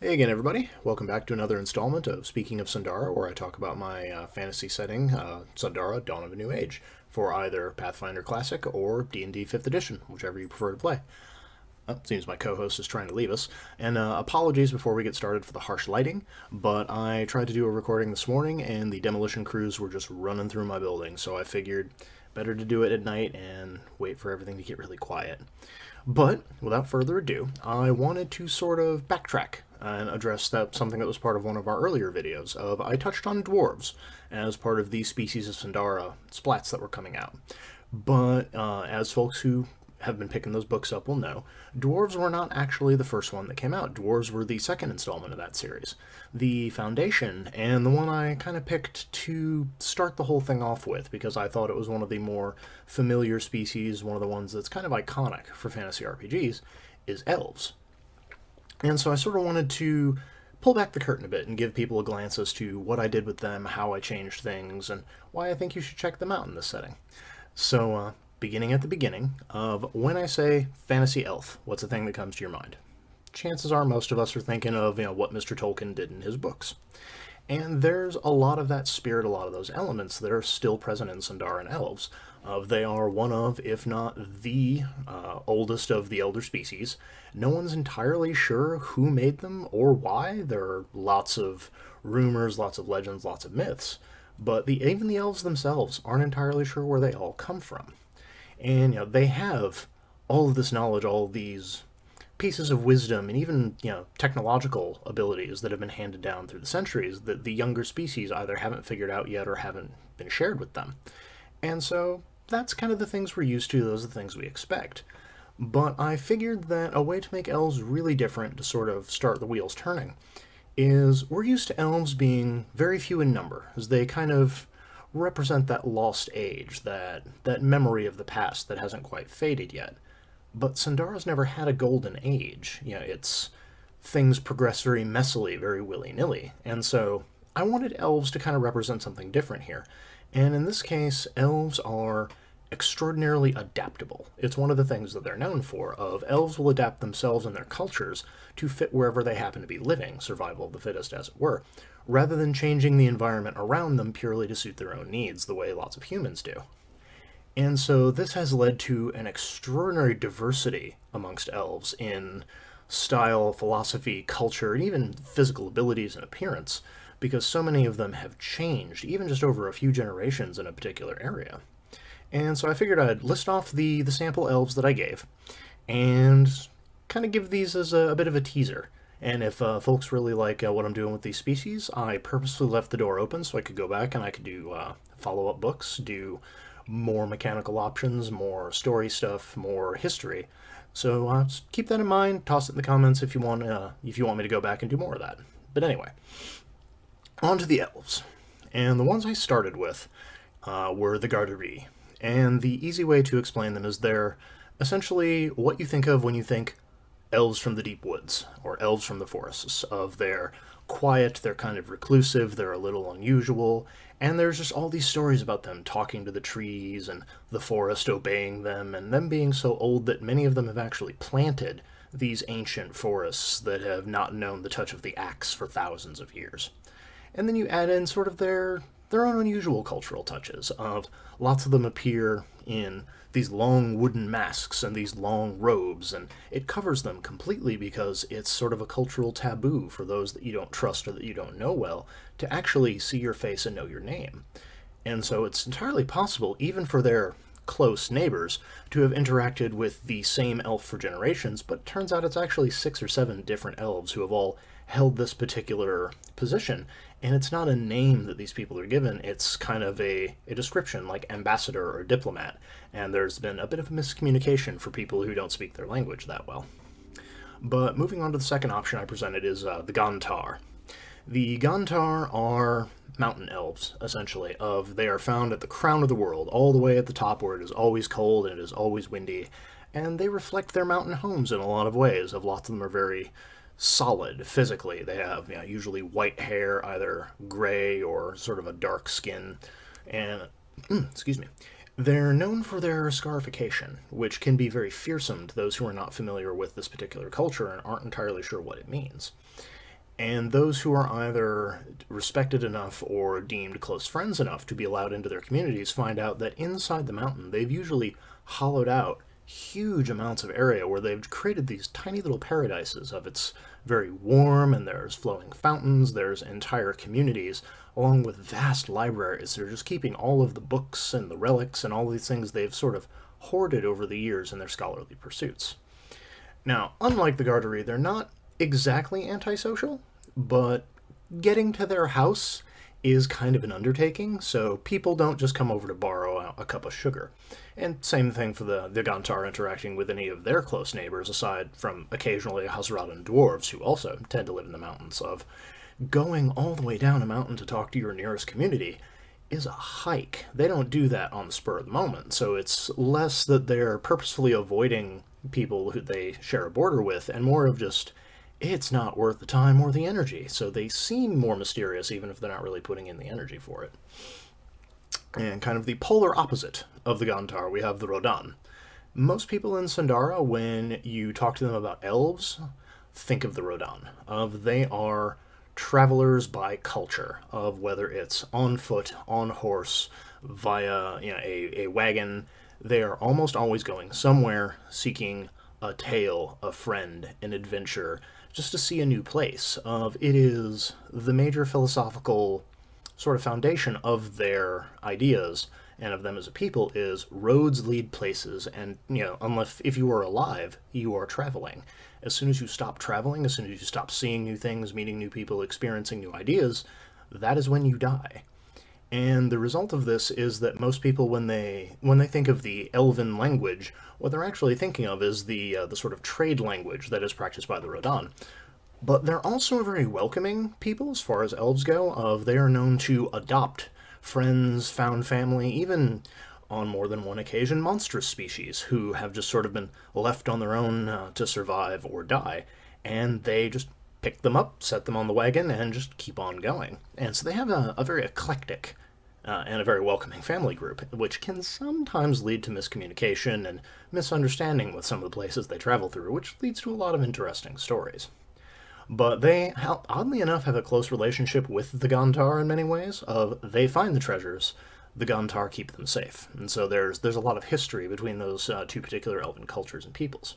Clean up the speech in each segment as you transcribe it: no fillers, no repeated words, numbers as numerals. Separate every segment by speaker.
Speaker 1: Hey again, everybody. Welcome back to another installment of Speaking of Sundara, where I talk about my fantasy setting, Sundara, Dawn of a New Age, for either Pathfinder Classic or D&D 5th Edition, whichever you prefer to play. Oh, seems my co-host is trying to leave us. And apologies before we get started for the harsh lighting, but I tried to do a recording this morning, and the demolition crews were just running through my building, so I figured better to do it at night and wait for everything to get really quiet. But without further ado, I wanted to sort of backtrack and address something that was part of one of our earlier videos. I touched on dwarves as part of the Species of Sundara splats that were coming out. But as folks who have been picking those books up will know, dwarves were not actually the first one that came out. Dwarves were the second installment of that series. The Foundation, and the one I kind of picked to start the whole thing off with, because I thought it was one of the more familiar species, one of the ones that's kind of iconic for fantasy RPGs, is Elves. And so I sort of wanted to pull back the curtain a bit and give people a glance as to what I did with them, how I changed things, and why I think you should check them out in this setting. So, beginning at the beginning of when I say fantasy elf, what's the thing that comes to your mind? Chances are most of us are thinking of, what Mr. Tolkien did in his books. And there's a lot of that spirit, a lot of those elements that are still present in Sundara and Elves. They are one of, if not the oldest of the elder species. No one's entirely sure who made them or why. There are lots of rumors, lots of legends, lots of myths. But even the elves themselves aren't entirely sure where they all come from. And they have all of this knowledge, all of these pieces of wisdom, and even technological abilities that have been handed down through the centuries that the younger species either haven't figured out yet or haven't been shared with them. And so that's kind of the things we're used to, those are the things we expect. But I figured that a way to make elves really different, to sort of start the wheels turning, is we're used to elves being very few in number, as they kind of represent that lost age, that memory of the past that hasn't quite faded yet. But Sundara's never had a golden age. It's things progress very messily, very willy-nilly. And so I wanted elves to kind of represent something different here. And in this case, elves are extraordinarily adaptable. It's one of the things that they're known for, of elves will adapt themselves and their cultures to fit wherever they happen to be living, survival of the fittest as it were, rather than changing the environment around them purely to suit their own needs, the way lots of humans do. And so this has led to an extraordinary diversity amongst elves in style, philosophy, culture, and even physical abilities and appearance, because so many of them have changed, even just over a few generations in a particular area. And so I figured I'd list off the sample elves that I gave, and kind of give these as a bit of a teaser. And if folks really like what I'm doing with these species, I purposely left the door open so I could go back and I could do follow-up books, do more mechanical options, more story stuff, more history. So keep that in mind. Toss it in the comments if you want me to go back and do more of that. But anyway, on to the elves. And the ones I started with were the Gartery. And the easy way to explain them is they're essentially what you think of when you think elves from the deep woods, or elves from the forests. They're quiet, they're kind of reclusive, they're a little unusual, and there's just all these stories about them talking to the trees and the forest obeying them, and them being so old that many of them have actually planted these ancient forests that have not known the touch of the axe for thousands of years. And then you add in sort of their own unusual cultural touches. Lots of them appear in these long wooden masks and these long robes, and it covers them completely because it's sort of a cultural taboo for those that you don't trust or that you don't know well to actually see your face and know your name. And so it's entirely possible, even for their close neighbors, to have interacted with the same elf for generations, but it turns out it's actually 6 or 7 different elves who have all held this particular position. And it's not a name that these people are given, it's kind of a description, like ambassador or diplomat. And there's been a bit of a miscommunication for people who don't speak their language that well. But moving on to the second option I presented is the Gantar. The Gantar are mountain elves, essentially. They are found at the crown of the world, all the way at the top where it is always cold and it is always windy. And they reflect their mountain homes in a lot of ways. Lots of them are very solid physically. They have usually white hair, either gray or sort of a dark skin. And, excuse me. They're known for their scarification, which can be very fearsome to those who are not familiar with this particular culture and aren't entirely sure what it means. And those who are either respected enough or deemed close friends enough to be allowed into their communities find out that inside the mountain, they've usually hollowed out huge amounts of area where they've created these tiny little paradises of it's very warm and there's flowing fountains, there's entire communities, along with vast libraries. They're just keeping all of the books and the relics and all these things they've sort of hoarded over the years in their scholarly pursuits. Now, unlike the Gartery, they're not exactly antisocial, but getting to their house is kind of an undertaking, so people don't just come over to borrow a cup of sugar. And same thing for the Gantara interacting with any of their close neighbors, aside from occasionally Rodan dwarves, who also tend to live in the mountains, of going all the way down a mountain to talk to your nearest community is a hike. They don't do that on the spur of the moment, so it's less that they're purposefully avoiding people who they share a border with, and more of just, it's not worth the time or the energy. So they seem more mysterious, even if they're not really putting in the energy for it. And kind of the polar opposite of the Gantara, we have the Rodan. Most people in Sundara, when you talk to them about elves, think of the Rodan. They are travelers by culture, of whether it's on foot, on horse, via a wagon. They are almost always going somewhere, seeking a tale, a friend, an adventure, just to see a new place. It is the major philosophical sort of foundation of their ideas and of them as a people is roads lead places, and unless if you are alive, you are traveling. As soon as you stop traveling, as soon as you stop seeing new things, meeting new people, experiencing new ideas, that is when you die. And the result of this is that most people, when they think of the elven language, what they're actually thinking of is the sort of trade language that is practiced by the Rodan. But they're also a very welcoming people as far as elves go. They are known to adopt friends, found family, even on more than one occasion monstrous species who have just sort of been left on their own to survive or die, and they just pick them up, set them on the wagon, and just keep on going. And so they have a very eclectic and a very welcoming family group, which can sometimes lead to miscommunication and misunderstanding with some of the places they travel through, which leads to a lot of interesting stories. But they, oddly enough, have a close relationship with the Gantara in many ways. They find the treasures, the Gantara keep them safe, and so there's a lot of history between those two particular elven cultures and peoples.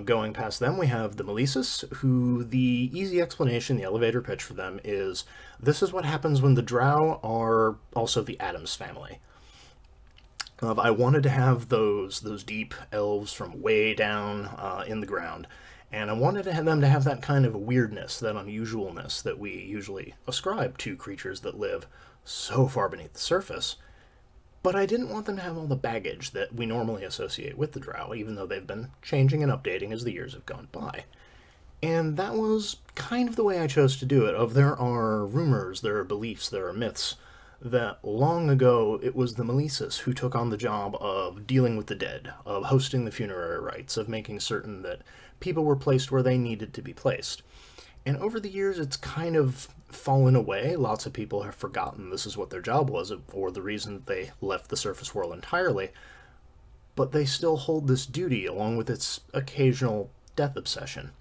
Speaker 1: Going past them, we have the Melisas, who the easy explanation, the elevator pitch for them is this is what happens when the Drow are also the Adams family. I wanted to have those deep elves from way down in the ground, and I wanted to have them to have that kind of weirdness, that unusualness that we usually ascribe to creatures that live so far beneath the surface. But I didn't want them to have all the baggage that we normally associate with the Drow, even though they've been changing and updating as the years have gone by. And that was kind of the way I chose to do it. There are rumors, there are beliefs, there are myths, that long ago it was the Melisas who took on the job of dealing with the dead, of hosting the funerary rites, of making certain that people were placed where they needed to be placed. And over the years, it's kind of fallen away. Lots of people have forgotten this is what their job was, or the reason that they left the surface world entirely. But they still hold this duty, along with its occasional death obsession.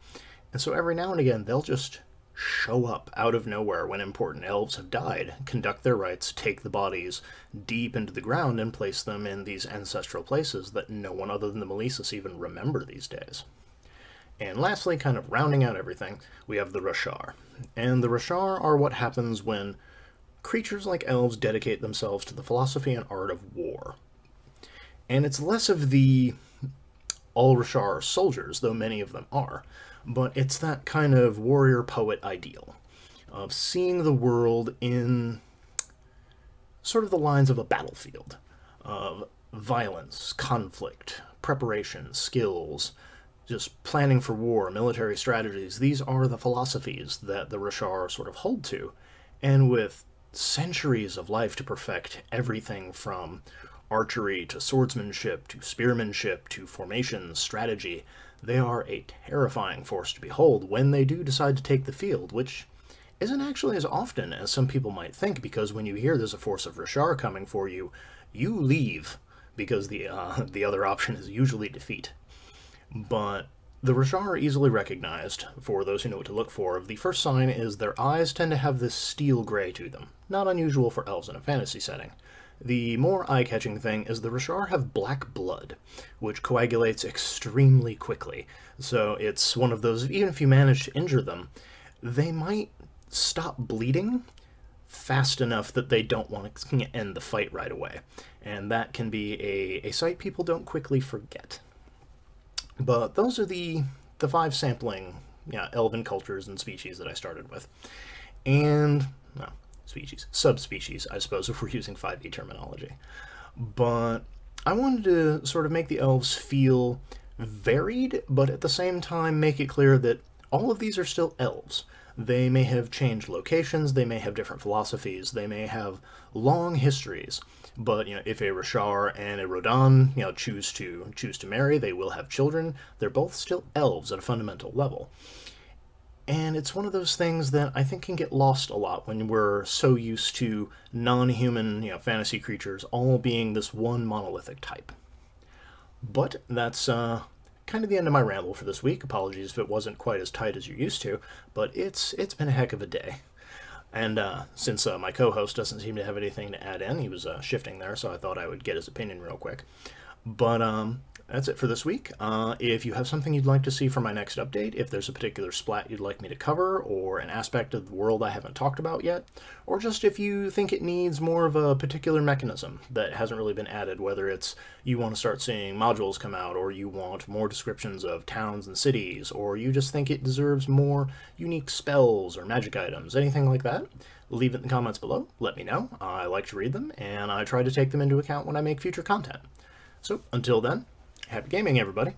Speaker 1: And so every now and again, they'll just show up out of nowhere when important elves have died, conduct their rites, take the bodies deep into the ground, and place them in these ancestral places that no one other than the Melisas even remember these days. And lastly, kind of rounding out everything, we have the Rashar. And the Rashar are what happens when creatures like elves dedicate themselves to the philosophy and art of war. And it's less of the all Rashar are soldiers, though many of them are, but it's that kind of warrior-poet ideal of seeing the world in sort of the lines of a battlefield, of violence, conflict, preparation, skills, just planning for war, military strategies. These are the philosophies that the Rashar sort of hold to, and with centuries of life to perfect everything from archery to swordsmanship to spearmanship to formation, strategy, they are a terrifying force to behold when they do decide to take the field, which isn't actually as often as some people might think, because when you hear there's a force of Rashar coming for you, you leave, because the other option is usually defeat. But The Rashar are easily recognized, for those who know what to look for. The first sign is their eyes tend to have this steel gray to them, not unusual for elves in a fantasy setting. The more eye-catching thing is the Rashar have black blood, which coagulates extremely quickly. So it's one of those, even if you manage to injure them, they might stop bleeding fast enough that they don't want to end the fight right away. And that can be a sight people don't quickly forget. But those are the 5 sampling elven cultures and species that I started with. And, well, species, subspecies, I suppose, if we're using 5e terminology. But I wanted to sort of make the elves feel varied, but at the same time make it clear that all of these are still elves. They may have changed locations, they may have different philosophies, they may have long histories, but if a Rashar and a Rodan choose to marry, they will have children. They're both still elves at a fundamental level. And it's one of those things that I think can get lost a lot when we're so used to non-human fantasy creatures all being this one monolithic type. But that's kind of the end of my ramble for this week. Apologies if it wasn't quite as tight as you're used to, but it's been a heck of a day. And since my co-host doesn't seem to have anything to add in, he was shifting there, so I thought I would get his opinion real quick. But that's it for this week. If you have something you'd like to see for my next update, if there's a particular splat you'd like me to cover, or an aspect of the world I haven't talked about yet, or just if you think it needs more of a particular mechanism that hasn't really been added, whether it's you want to start seeing modules come out, or you want more descriptions of towns and cities, or you just think it deserves more unique spells or magic items, anything like that, leave it in the comments below. Let me know. I like to read them, and I try to take them into account when I make future content. So, until then, happy gaming, everybody.